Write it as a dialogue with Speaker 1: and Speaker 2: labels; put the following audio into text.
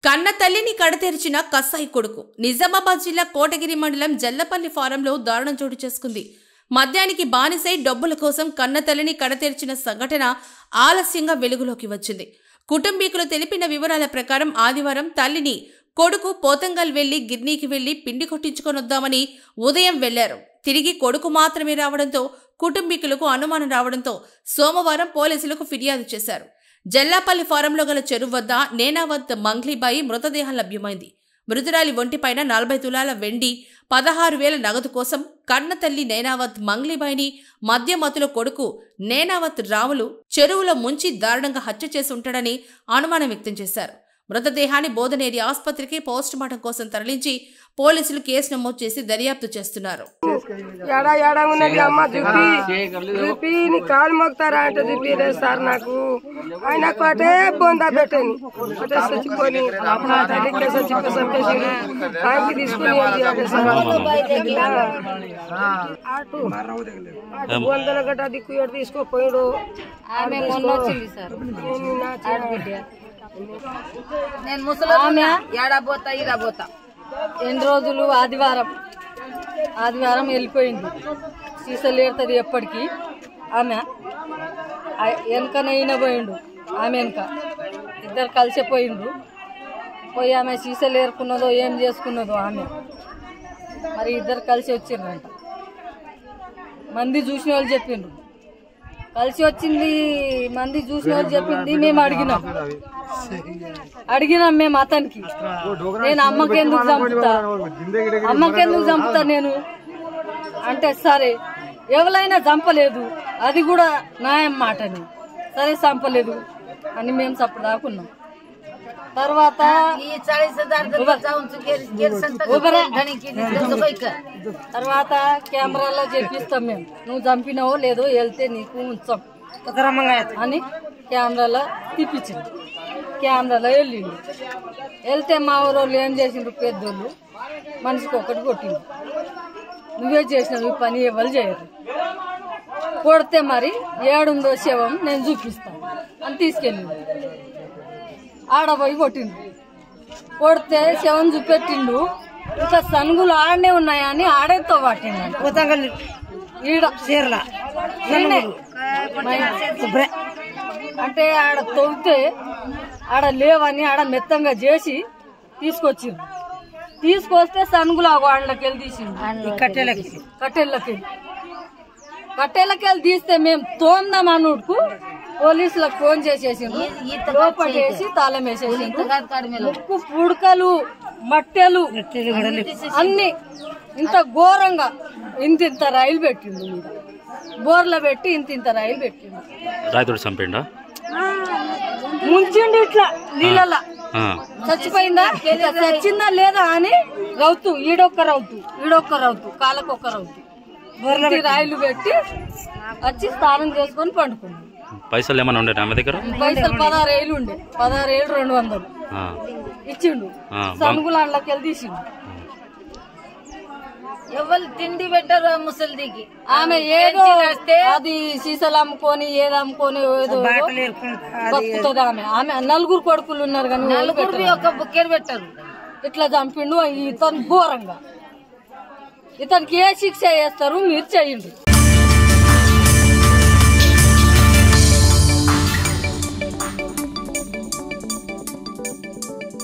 Speaker 1: కన్న తల్లిని కడతెరిచిన కసాయి కొడుకు. నిజామాబాద్ జిల్లా కోటగిరి మండలం జల్లపల్లి ఫారంలో దారుణం చోటు చేసుకుంది. మద్యానికి బానిసై డబ్బుల కోసం కన్న తల్లిని కడతెరిచిన సంఘటన ఆలస్యంగా వెలుగులోకి వచ్చింది. కుటుంబీకులు తెలిపిన వివరాల ప్రకారం ఆదివారం తల్లిని కొడుకు పోతంగల్ వెళ్లి గిర్నీకి వెళ్లి పిండి కొట్టించుకొనొద్దామని ఉదయం వెళ్లారు. తిరిగి కొడుకు మాత్రమే రావడంతో కుటుంబీకులకు అనుమానం రావడంతో సోమవారం పోలీసులకు ఫిర్యాదు చేశారు. జల్లాపల్లి ఫారంలో గల చెరువు వద్ద నేనావత్ మంగ్లీబాయి మృతదేహం లభ్యమైంది. మృతురాలి ఒంటిపైన 40 తులాల వెండి, 16,000 నగదు కోసం కన్న తల్లి నేనావత్ మంగ్లీబాయిని మద్యమతుల కొడుకు నేనావత్ రాములు చెరువులో ముంచి దారుణంగా హత్య చేసి ఉంటాడని అనుమానం వ్యక్తం చేశారు. మృతదేహాన్ని బోధనేరి ఆసుపత్రికి పోస్టుమార్టం కోసం తరలించి పోలీసులు కేసు నమోదు చేసి దర్యాప్తు చేస్తున్నారు.
Speaker 2: నాకు ఆయన కోటే బొందా పెట్టని చచ్చిపోయి బొందల గట్ట దిక్కు తీసుకోపోయాడు.
Speaker 3: నేను ముసలి ఏడాపోతా ఇడాపోతా
Speaker 4: ఎన్ని రోజులు ఆదివారం వెళ్ళిపోయింది. సీసలు ఏరుతుంది ఎప్పటికీ. ఆమె వెనకనైనా పోయిండు. ఆమె వెనక ఇద్దరు కలిసిపోయిండ్రు. పోయి ఆమె సీసలు ఏరుకున్నదో ఏం చేసుకున్నదో ఆమె మరి ఇద్దరు కలిసి వచ్చిండ్రంట. మంది చూసిన వాళ్ళు చెప్పిండ్రు. కలిసి వచ్చింది మంది చూసిన వాళ్ళు చెప్పింది. మేము అడిగినాం మేము అతనికి. నేను అమ్మకెందుకు చంపుతా నేను అంటే, సరే ఎవరైనా చంపలేదు, అది కూడా న్యాయం మాటని, సరే చంపలేదు అని మేము చప్పదాకున్నాం. తర్వాత కెమెరాలో చెప్పిస్తాం మేము, నువ్వు చంపినావో లేదో వెళ్తే నీకు ఉంచాం అని కెమెరాలో తిప్పించింది. కెమెరాలో వెళ్తే మా ఊరోళ్ళు ఏం చేసిండ్రు, పెద్దోళ్ళు మనిషికి ఒకటి కొట్టింది. నువ్వే చేసినావు ఈ పని, ఎవరు చేయరు. కొడితే మరి ఏడుందో శవం నేను చూపిస్తాను అని తీసుకెళ్ళిండు. ఆడపోయి కొట్టిండు. కొడితే శవం చూపెట్టిండు. ఇంకా సనుగులు ఆడనే ఉన్నాయని ఆడేతో పట్టిండు. అంటే ఆడ తవ్వితే ఆడ లేవని ఆడ మెత్తంగా చేసి తీసుకొస్తే సనుగులు వాళ్ళకెళ్ళి తీసిండు. కట్టెలకెళ్ళి తీస్తే మేము తోందాం అన్నుడుకు పోలీసులకు ఫోన్ చేసేసిండు. లోపటేసి తాళం వేసేసిండు. ముక్కు పుడకలు మట్టెలు అన్ని ఇంత ఘోరంగా ఇంత రైలు పెట్టిండు. మీద బోర్లో పెట్టి ఇంత రైలు పెట్టిండు. ముంచిండు ఇట్లా నీళ్ళ. చచ్చిపోయిందా చచ్చిందా లేదా అని రౌతు, ఈడొక్క రౌతు కాళ్ళకొక్క రౌతు రాయిలు పెట్టి వచ్చి స్నానం చేసుకొని పండుకున్నాడు.
Speaker 5: పైసలు ఏమైనా ఉండే ఆమె దగ్గర?
Speaker 4: పైసలు 16,000 ఉండే. 16,200 ఇచ్చిండు. సనుగులాండ్లకి వెళ్ళి తీసిండు.
Speaker 3: ఎవరు తిండి పెట్టరు ముసలిదికి.
Speaker 4: ఆమె ఏదో అది సీసాలు అమ్ముకొని ఏదో అమ్ముకొని ఏదో బతుకుతుంది. ఆమె 4 కొడుకులు ఉన్నారు కానీ
Speaker 3: 4 ఒక బుక్కెరు పెట్టరు.
Speaker 4: ఇట్లా చంపిండు. ఇతను ఘోరంగా. ఇతనికి ఏ శిక్ష చేస్తారు మీరు చేయండి.